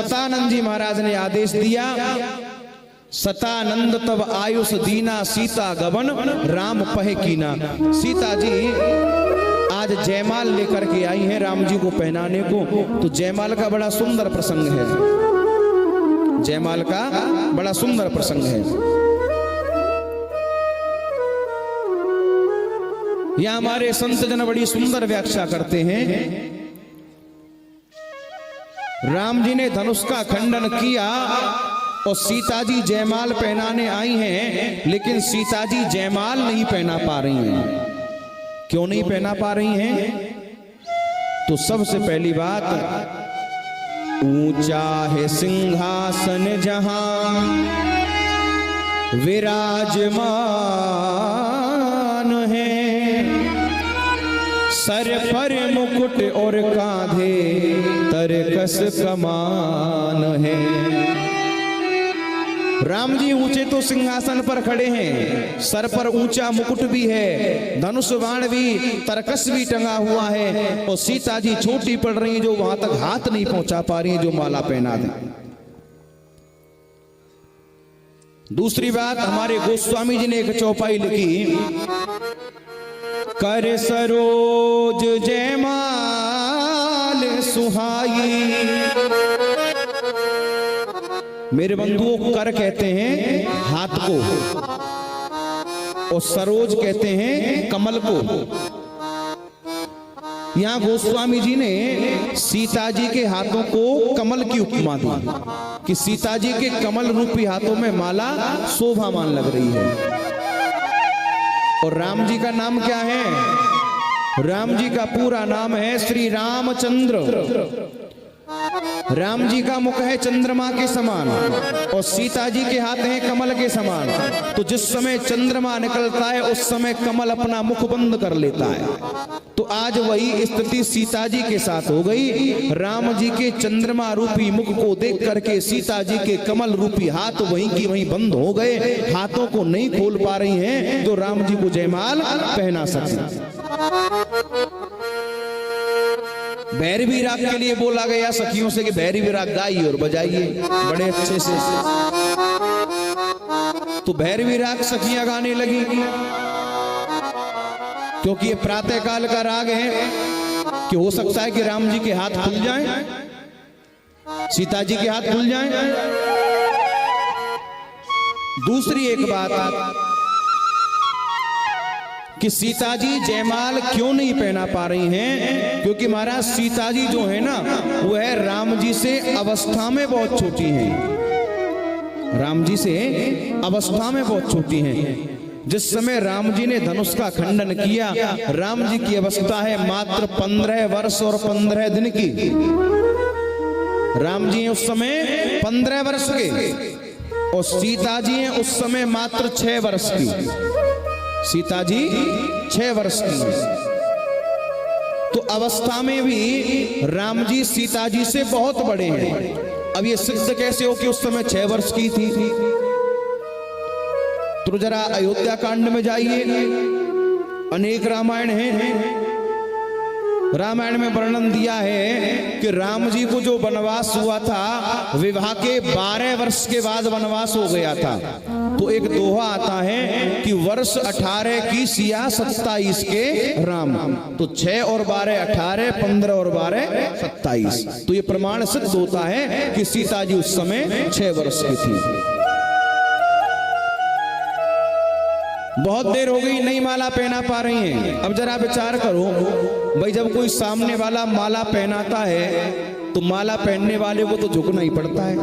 सतानंद जी महाराज ने आदेश दिया, सतानंद तब आयुष दीना सीता गवन राम पहे कीना। सीता जी आज जयमाल लेकर के आई हैं राम जी को पहनाने को। तो जयमाल का बड़ा सुंदर प्रसंग है, जयमाल का बड़ा सुंदर प्रसंग है। यह हमारे संत जन बड़ी सुंदर व्याख्या करते हैं। राम जी ने धनुष का खंडन किया और सीता जी जयमाल पहनाने आई हैं, लेकिन सीता जी जयमाल नहीं पहना पा रही हैं। क्यों नहीं पहना पा रही हैं? तो सबसे पहली बात, ऊंचा है सिंहासन जहां विराजमान है, सर पर मुकुट और कांधे तरकस कमान है। राम जी ऊंचे तो सिंहासन पर खड़े हैं, सर पर ऊंचा मुकुट भी है, धनुष बाण भी, तरकस भी टंगा हुआ है, और सीता जी छोटी पड़ रही है जो वहां तक हाथ नहीं पहुंचा पा रही है जो माला पहना दे। दूसरी बात, हमारे गोस्वामी जी ने एक चौपाई लिखी, कर सरोज जयमाल सुहाई। मेरे बंधुओं, कर कहते हैं हाथ को और सरोज कहते हैं कमल को। यहां गोस्वामी जी ने सीता जी के हाथों को कमल की उपमा दी कि सीता जी के कमल रूपी हाथों में माला शोभामान लग रही है। और राम जी का नाम क्या है? राम जी का पूरा नाम है श्री रामचंद्र। राम जी का मुख है चंद्रमा के समान और सीता जी के हाथ हैं कमल के समान। तो जिस समय चंद्रमा निकलता है उस समय कमल अपना मुख बंद कर लेता है। तो आज वही स्थिति सीता जी के साथ हो गई। राम जी के चंद्रमा रूपी मुख को देख करके सीता जी के कमल रूपी हाथ वहीं की वहीं बंद हो गए, हाथों को नहीं खोल पा रही हैं जो राम जी को जयमाल पहना सके। भैरवी राग के लिए बोला गया सखियों से कि भैरवी राग गाइए और बजाइए बड़े अच्छे से। तो भैरवी राग सखियां गाने लगी, क्योंकि ये प्रातः काल का राग है कि हो सकता है कि राम जी के हाथ खुल जाएं, सीता जी के हाथ खुल जाएं। दूसरी एक बात कि सीता जी जयमाल क्यों नहीं पहना पा रही हैं? क्योंकि महाराज सीता जी जो है ना, वो है राम जी से अवस्था में बहुत छोटी हैं। राम जी से अवस्था में बहुत छोटी हैं। जिस समय राम जी ने धनुष का खंडन किया, राम जी की अवस्था है मात्र 15 वर्ष और 15 दिन की। राम जी उस समय 15 वर्ष के और सीता जी हैं उस समय मात्र 6 वर्ष की। सीता जी 6 वर्ष की। तो अवस्था में भी राम जी सीता जी से बहुत बड़े हैं। अब ये सिद्ध कैसे हो कि उस समय 6 वर्ष की थी? तो जरा अयोध्या कांड में जाइए, अनेक रामायण हैं। रामायण में वर्णन दिया है कि राम जी को जो वनवास हुआ था, विवाह के 12 वर्ष के बाद वनवास हो गया था। तो एक दोहा आता है कि वर्ष 18 की सिया 27 के राम। तो 6 और 12 18, 15 और 12 27। तो ये प्रमाण सिद्ध होता है कि सीता जी उस समय 6 वर्ष की थी। बहुत देर हो गई, नई माला पहना पा रही हैं। अब जरा विचार करो भाई, जब कोई सामने वाला माला पहनाता है तो माला पहनने वाले को तो झुकना ही पड़ता है।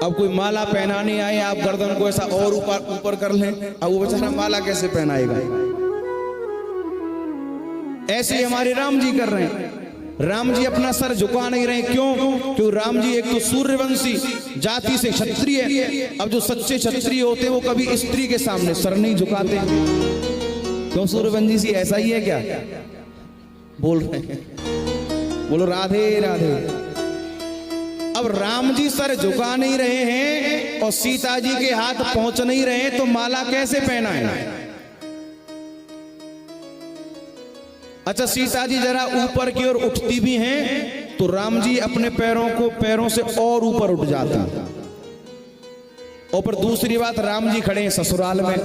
अब कोई माला पहनाने आए, आप गर्दन को ऐसा और ऊपर कर लें, अब वो बेचारा माला कैसे पहनाएगा? ऐसे ही हमारे राम जी कर रहे हैं। राम जी अपना सर झुका नहीं रहे। क्यों? क्योंकि राम जी एक तो सूर्यवंशी जाति से क्षत्रिय है। अब जो सच्चे क्षत्रिय होते हैं वो कभी स्त्री के सामने सर नहीं झुकाते। क्यों? सूर्यवंशी सी ऐसा ही है क्या? बोल रहे हैं, बोलो राधे राधे। अब राम जी सर झुका नहीं रहे हैं और सीता जी के हाथ पहुंच नहीं रहे, तो माला कैसे पहना है? अच्छा, सीता जी जरा ऊपर की ओर उठती भी हैं तो राम जी अपने पैरों से और ऊपर उठ जाते। और पर दूसरी बात, राम जी खड़े हैं ससुराल में,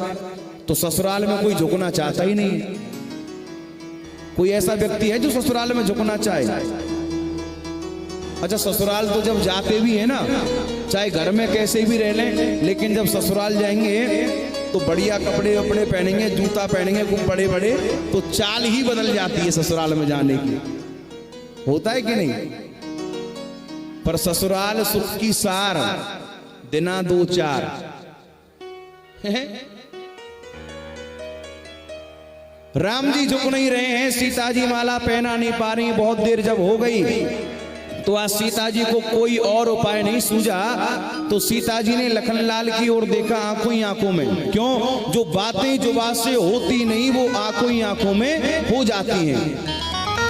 तो ससुराल में कोई झुकना चाहता ही नहीं। कोई ऐसा व्यक्ति है जो ससुराल में झुकना चाहे? अच्छा, ससुराल तो जब जाते भी है ना, चाहे घर में कैसे भी रह लें, लेकिन जब ससुराल जाएंगे तो बढ़िया कपड़े वपड़े पहनेंगे, जूता पहनेंगे खूब बड़े बड़े, तो चाल ही बदल जाती है ससुराल में जाने की। होता है कि नहीं? पर ससुराल सुख की सार, दिना दो चार। राम जी झुक नहीं रहे हैं, सीता जी माला पहना नहीं पा रही। बहुत देर जब हो गई तो आज सीता जी को कोई और उपाय नहीं सूझा, तो सीता जी ने लखनलाल की ओर देखा आंखों ही आंखों में। क्यों? जो बातें जुबान से होती नहीं वो आंखों ही आंखों में हो जाती हैं।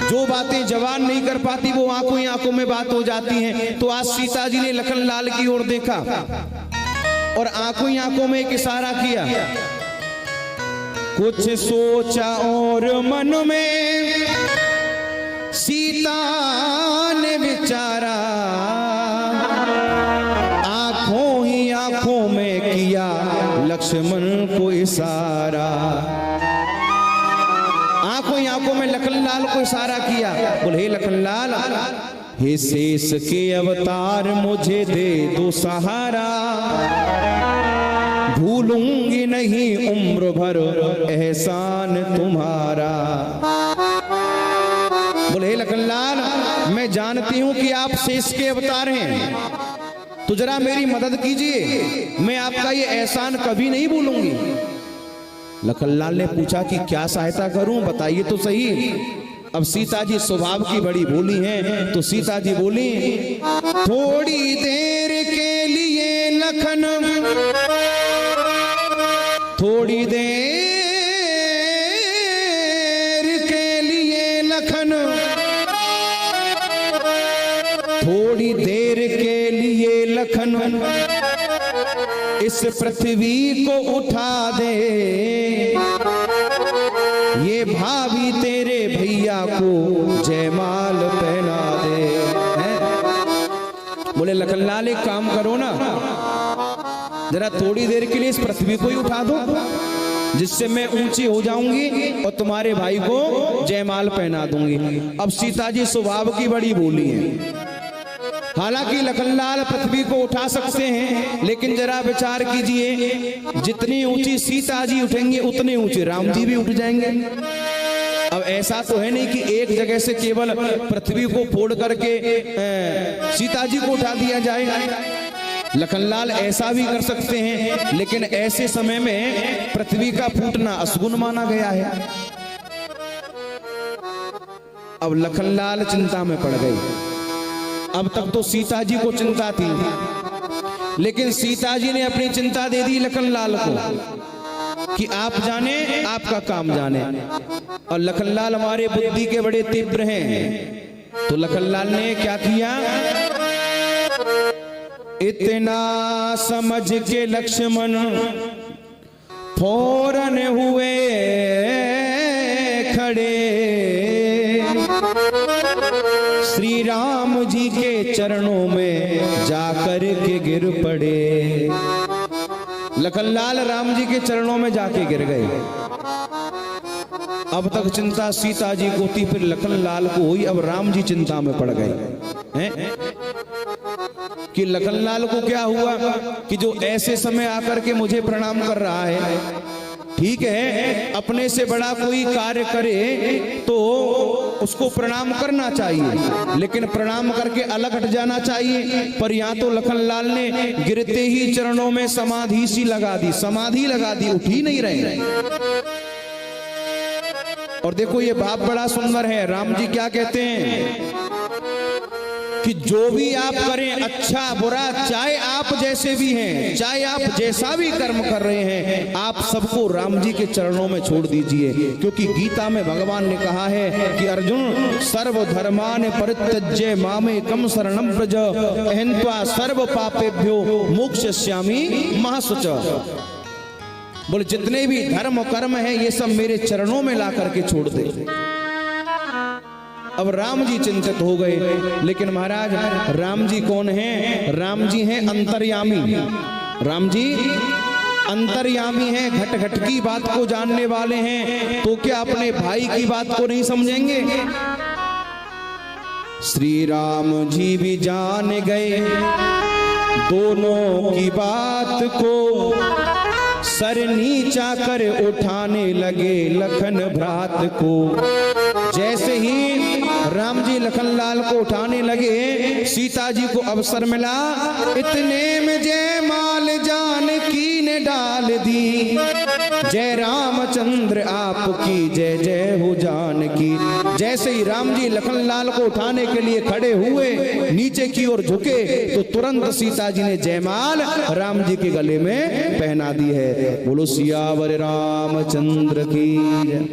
जो बातें जवान नहीं कर पाती वो आंखों ही आंखों में बात हो जाती हैं। तो आज सीता जी ने लखनलाल की ओर देखा और आंखों ही आंखों में एक इशारा किया। कुछ सोचा और मन में सीता ने विचारा, आंखों ही आंखों में किया लक्ष्मण को इशारा। आंखों ही आंखों में लखनलाल को इशारा किया। बोले, हे लखनलाल, हे शेष के अवतार मुझे दे दो सहारा, भूलूंगी नहीं उम्र भर एहसान तुम्हारा। बोले, हे लखनलाल, मैं जानती हूं कि आप शेष के अवतार हैं, तो जरा मेरी मदद कीजिए, मैं आपका ये एहसान कभी नहीं भूलूंगी। लखनलाल ने पूछा कि क्या सहायता करूं, बताइए तो सही। अब सीता जी स्वभाव की बड़ी भोली हैं, तो सीता जी बोली, थोड़ी देर के लिए लखन, थोड़ी देर के लिए लखन, थोड़ी देर के लिए लखन, इस पृथ्वी को उठा दे, ये भाभी तेरे भैया को जयमाल पहना दे। बोले, लखनलाल एक काम करो ना, जरा थोड़ी देर के लिए इस पृथ्वी को ही उठा दो, जिससे मैं ऊंची हो जाऊंगी और तुम्हारे भाई को जयमाल पहना दूंगी। अब सीता जी स्वभाव की बड़ी भोली हैं। हालांकि लखनलाल पृथ्वी को उठा सकते हैं, लेकिन जरा विचार कीजिए, जितनी ऊंची सीता जी उठेंगे उतने ऊंचे राम जी भी उठ जाएंगे। अब ऐसा तो है नहीं कि एक जगह से केवल पृथ्वी को फोड़ करके सीता जी को उठा दिया जाए। लखनलाल ऐसा भी कर सकते हैं, लेकिन ऐसे समय में पृथ्वी का फूटना अशुभ माना गया है। अब लखनलाल चिंता में पड़ गई। अब तक तो सीता जी को चिंता थी, लेकिन सीता जी ने अपनी चिंता दे दी लखनलाल को कि आप जाने, आपका काम जाने। और लखनलाल हमारे बुद्धि के बड़े तीव्र हैं, तो लखनलाल ने क्या किया, इतना समझ के लक्ष्मण फौरन हुए खड़े, श्री राम जी के चरणों में जाकर के गिर पड़े। लखनलाल राम जी के चरणों में जाके गिर गए। अब तक चिंता सीता जी को थी, फिर लखनलाल को हुई। अब राम जी चिंता में पड़ गए हैं कि लखनलाल को क्या हुआ कि जो ऐसे समय आकर के मुझे प्रणाम कर रहा है। ठीक है, अपने से बड़ा कोई कार्य करे तो उसको प्रणाम करना चाहिए, लेकिन प्रणाम करके अलग हट जाना चाहिए। पर यहाँ तो लखनलाल ने गिरते ही चरणों में समाधि सी लगा दी, समाधि लगा दी, उठ ही नहीं रहे। और देखो ये भाव बड़ा सुंदर है। राम जी क्या कहते हैं कि जो भी आप करें, अच्छा बुरा, चाहे आप जैसे भी हैं, चाहे आप जैसा भी कर्म कर रहे हैं, आप सबको राम जी के चरणों में छोड़ दीजिए। क्योंकि गीता में भगवान ने कहा है कि अर्जुन, सर्वधर्मान् परित्यज्य मामेकं शरणं व्रज, अहंत्वा सर्व पापेभ्यो मोक्षयिष्यामि मा शुचः। बोले, जितने भी धर्म कर्म है ये सब मेरे चरणों में ला करके छोड़ दे। अब राम जी चिंतित हो गए। लेकिन महाराज राम जी कौन हैं? राम जी हैं अंतर्यामी। राम जी अंतर्यामी हैं, घट घट की बात को जानने वाले हैं। तो क्या अपने भाई की बात को नहीं समझेंगे? श्री राम जी भी जान गए दोनों की बात को, सर नीचा कर उठाने लगे लखन भ्रात को। जैसे ही राम जी लखनलाल को उठाने लगे, सीता जी को अवसर मिला। इतने में जयमाल जानकी ने डाल दी, जय रामचंद्र आपकी जय जय हो जानकी। जैसे ही राम जी लखनलाल को उठाने के लिए खड़े हुए, नीचे की ओर झुके, तो तुरंत सीता जी ने जयमाल राम जी के गले में पहना दी है। बोलो सियावर रामचंद्र की जय।